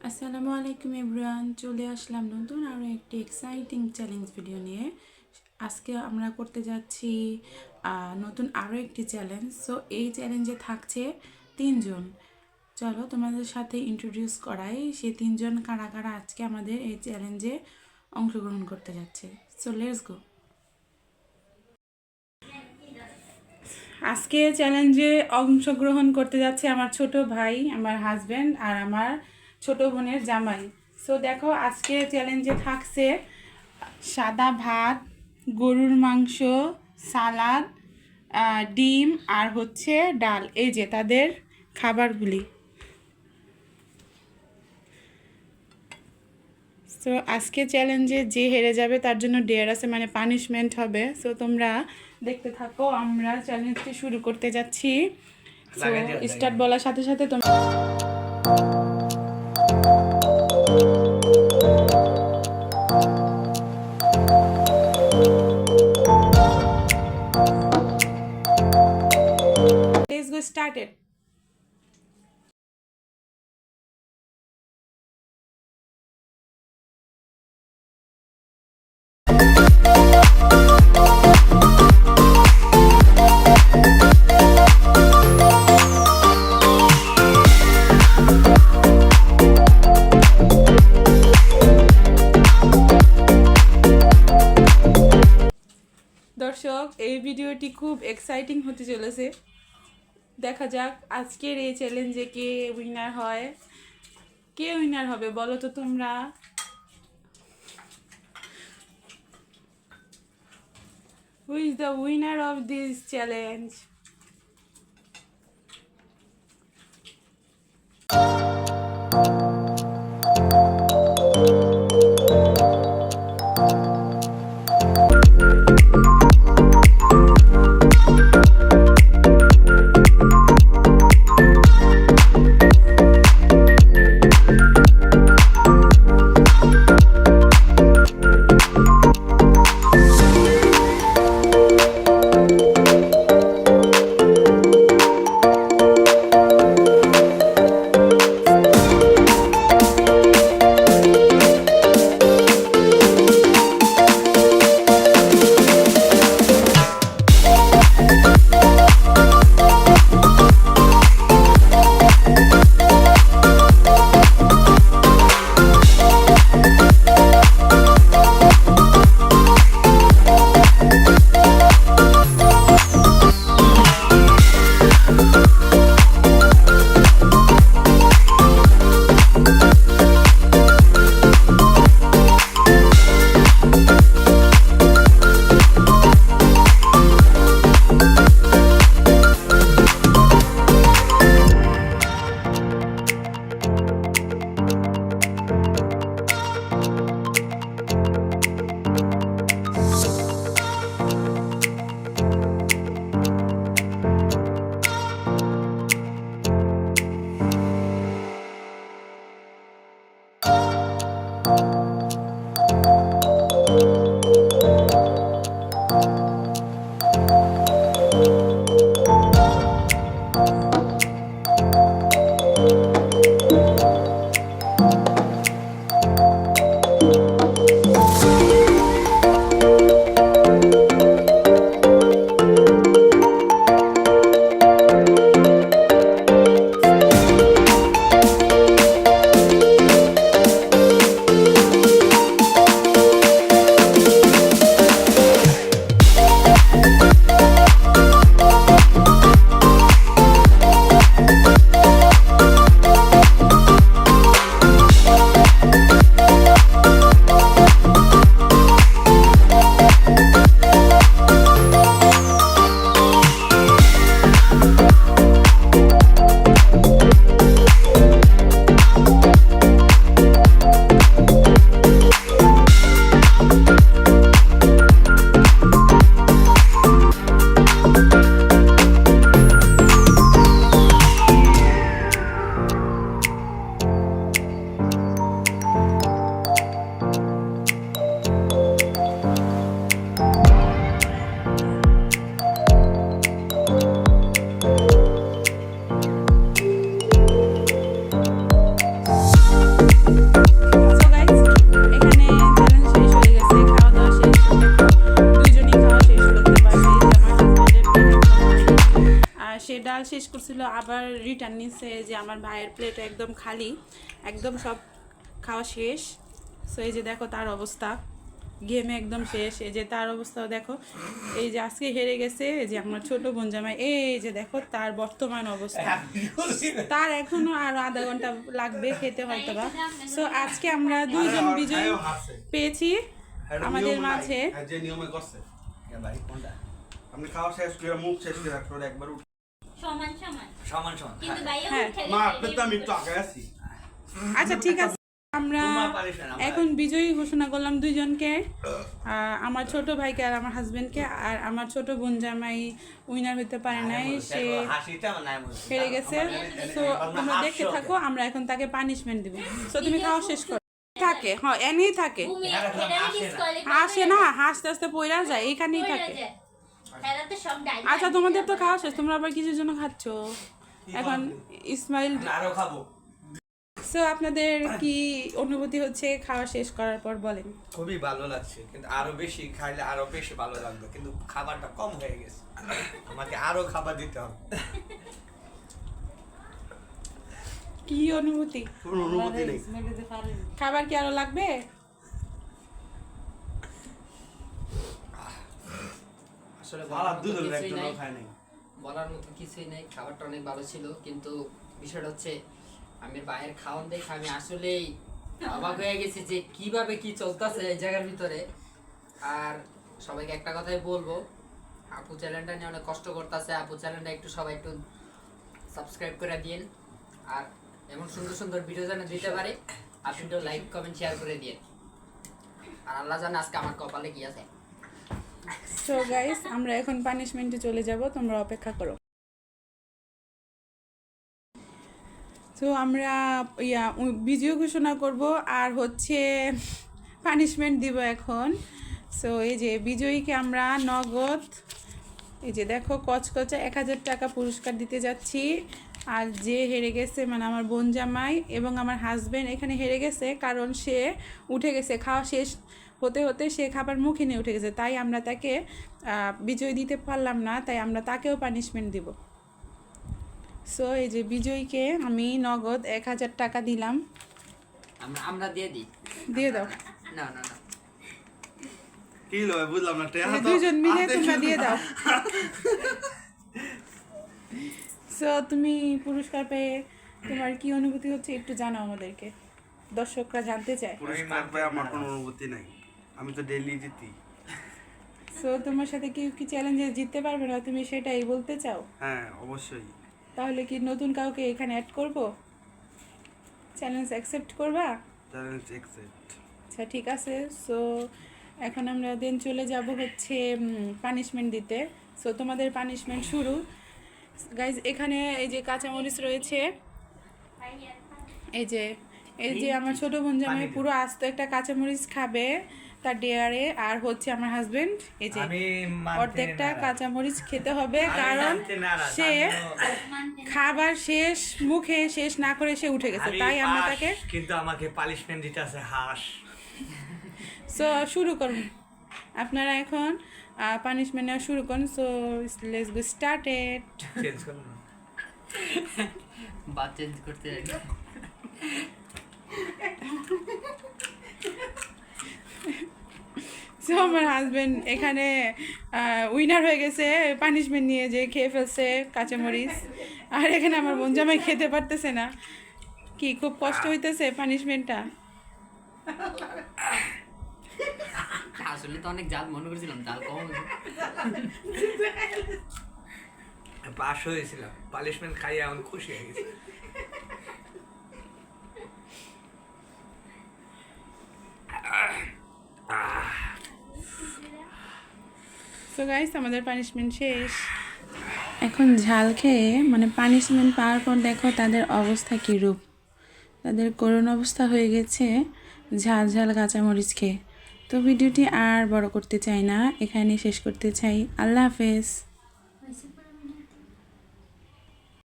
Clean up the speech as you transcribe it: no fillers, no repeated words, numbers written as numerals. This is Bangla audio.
আসসালামু আলাইকুম এভরিওয়ান, চলে আসলাম নতুন আরও একটি এক্সাইটিং চ্যালেঞ্জ ভিডিও নিয়ে। আজকে আমরা করতে যাচ্ছি নতুন আরও একটি চ্যালেঞ্জ। সো এই চ্যালেঞ্জে থাকছে তিনজন। চলো তোমাদের সাথে ইন্ট্রোডিউস করাই সেই তিনজন কারা কারা আজকে আমাদের এই চ্যালেঞ্জে অংশগ্রহণ করতে যাচ্ছে। So let's go. আজকে চ্যালেঞ্জে অংশগ্রহণ করতে যাচ্ছে আমার ছোট ভাই, আমার হাজব্যান্ড আর আমার ছোট বোনের জামাই। সো দেখো, আজকে চ্যালেঞ্জে থাকছে সাদা ভাত, গরুর মাংস, সালাদ, ডিম আর হচ্ছে ডাল। এই যে তাদের খাবারগুলি। সো আজকে চ্যালেঞ্জে যে হেরে যাবে তার জন্য ডেয়ার আছে, মানে পানিশমেন্ট হবে। সো তোমরা দেখতে থাকো, আমরা চ্যালেঞ্জটি শুরু করতে যাচ্ছি। সো স্টার্ট বলার সাথে সাথে তোমরা লেটস গো স্টার্টেড। দর্শক, এই ভিডিওটি খুব এক্সাইটিং হতে চলেছে। দেখা যাক আজকের এই চ্যালেঞ্জে কে উইনার হয়। কে উইনার হবে বলো তো তোমরা? Who is the winner of this challenge? শেষ করছিল আবার রিটার্ন নিচ্ছে, যে আমার ভাইয়ের প্লেট একদম খালি, একদম সব খাওয়া শেষ। সো এই যে দেখো তার অবস্থা, গেমে একদম শেষ। এই যে তার অবস্থাও দেখো, এই যে আজকে হেরে গেছে, এই যে আমার ছোট বোন জামাই, এই যে দেখো তার বর্তমান অবস্থা। তার এখনো আরো আধা ঘন্টা লাগবে খেতে হয়তো বা। সো আজকে আমরা দুইজন বিজয়ী পেয়েছি আমাদের মাঝে। যে নিয়মে করছে ভাই কোনটা আপনি খাওয়া শেষ করে মুখ শেষ করে একবার একবার সমান সমান সমান সমান কিন্তু ভাইয়া হ্যাঁ। উঠে মা গেছে, আপনি তো আমি একটু আগে আছি আচ্ছা ঠিক আছে, আমরা এখন বিজয়ী ঘোষণা করলাম দুইজনকে, আমার ছোট ভাইকে আর আমার হাজবেন্ডকে। আর আমার ছোট বোন জামাই উইনার হইতে পারে নাই, সে হেরে গেছে। সো তোমরা দেখতে থাকো, আমরা এখন তাকে পানিশমেন্ট দিব। সো তুমি খাওয়া শেষ করো। থাকে, হ্যাঁ এনেই থাকে, ঘুমিয়ে এটা disqualify হাসে না, হাসতে হাসতে পয়রা যায়, এইখানেই হয়ে থাকে। যায়। এরা তো সব ডাইল আচ্ছা তোমাদের তো খাওয়া শেষ, তোমরা আবার কিছুর জন্য খাচ্ছ এখন ইসমাইল। আরো খাবো। সো আপনাদের কি অনুভূতি হচ্ছে খাওয়া শেষ করার পর বলেন? খুবই ভালো লাগছে, কিন্তু আরো বেশি খাইলে আরো বেশি ভালো লাগবে, কিন্তু খাবারটা কম হয়ে গেছে, আমাকে আরো খাবার দিতে হবে। কি অনুভূতি? কোনো অনুমতি নেই খাবার কি আরো লাগবে? আসলে আর দুজন একজন খায় নাই বলার মতো কিছুই নেই, খাবারটা অনেক ভালো ছিল, কিন্তু বিষয়টা হচ্ছে আমি ভাইয়ের খাওয়ান দেখে আমি আসলেই অবাক হয়ে গেছি যে কিভাবে কি চলতেছে এই জায়গার ভিতরে। আর সবাইকে একটা কথাই বলবো, আপু চ্যানেলটা নিয়ে অনেক কষ্ট করতেছে, আপু চ্যানেলটা একটু সবাই একটু সাবস্ক্রাইব করে দিন, আর এমন সুন্দর সুন্দর ভিডিও যেন দিতে পারে আপনি একটু লাইক কমেন্ট শেয়ার করে দিন। আর আল্লাহ জানে আজকে আমার কপালে কি আছে। সো গাইস, আমরা এখন পানিশমেন্টে চলে যাব, তোমরা অপেক্ষা করো। তো আমরা বিজয় ঘোষণা করব আর হচ্ছে পানিশমেন্ট দিব এখন। সো এই যে বিজয়ীকে আমরা নগদ, এই যে দেখো কচকচা 1000 টাকা পুরস্কার দিতে যাচ্ছি। আর যে হেরে গেছে মানে আমার বোন জামাই এবং আমার হাজবেন্ড এখানে হেরে গেছে, কারণ সে উঠে গেছে, খাওয়া শেষ হতে হতে সে খাবার মুখে নিয়ে উঠে গেছে, তাই আমরা তাকে বিজয় দিতে পারলাম না, তাই আমরা তাকেও পানিশমেন্ট দিব। সো এই যে বিজয়ীকে আমি নগদ 1000 টাকা দিলাম, আমরা দিয়ে দিই। দিয়ে দাও। না না না, কি লয় বুঝলাম না টেহা তো দুজন মিলে তোমরা দিয়ে দাও। সো তুমি পুরস্কার পেয়ে তোমার কি অনুভূতি হচ্ছে একটু জানাও আমাদেরকে, দর্শকরা জানতে চায়। পুরস্কার পায় আমার কোনো অনুভূতি নাই, আমি তো ডেইলি জিতি। সো তোমার সাথে কেউ কি চ্যালেঞ্জে জিততে পারবে না, তুমি সেটাই বলতে চাও? হ্যাঁ অবশ্যই। তাহলে কি নতুন কাউকে এখানে অ্যাড করব? চ্যালেঞ্জ অ্যাকসেপ্ট করবা? Challenge accept. আচ্ছা ঠিক আছে। সো এখন আমরা দেন চলে যাব হচ্ছে পানিশমেন্ট দিতে। সো তোমাদের পানিশমেন্ট শুরু। গাইজ এখানে এই যে কাঁচামরিচ রয়েছে, এই যে আমার ছোট বোন জামাই পুরো আস্ত একটা কাঁচামরিচ খাবে তার ডেয়ারে, আর হচ্ছে আমার হাজবেন্ড এই যে অর্ধেকটা কাঁচামরিচ খেতে হবে, কারণ সে খাবার শেষ মুখে শেষ না করে সে উঠে গেছে, তাই আমরা তাকে কিন্তু আমাকে পানিশমেন্ট দিতে আছে হাঁস। সো শুরু করুন আপনারা এখন পানিশমেন্ট নেওয়া শুরু করুন। So let's go started. Change করুন, বাদ চেঞ্জ করতে সো আমার হাজবেন্ড এখানে উইনার হয়ে গেছে, পানিশমেন্ট নিয়ে যে খেয়ে ফেলছে কাঁচামরিচ, আর এখানে আমার বোন জামাই খেতে পারতেছে না। কি খুব কষ্ট হইতেছে পানিশমেন্টটা? আসলে তো অনেক জাল মনে করছিলাম, জাল কম পাস হয়েছিলাম, পানিশমেন্ট খাইয়ে এখন খুশি হয়ে গেছে। সো গাইস আমাদের পানিশমেন্ট শেষ। এখন ঝাল খেয়ে মানে পানিশমেন্ট পাওয়ার পর দেখো তাদের অবস্থা কীরূপ, তাদের করুণ অবস্থা হয়ে গেছে ঝাল ঝাল কাঁচামরিচ খেয়ে। তো ভিডিওটি আর বড় করতে চাই না, এখানে শেষ করতে চাই। আল্লাহ হাফেজ।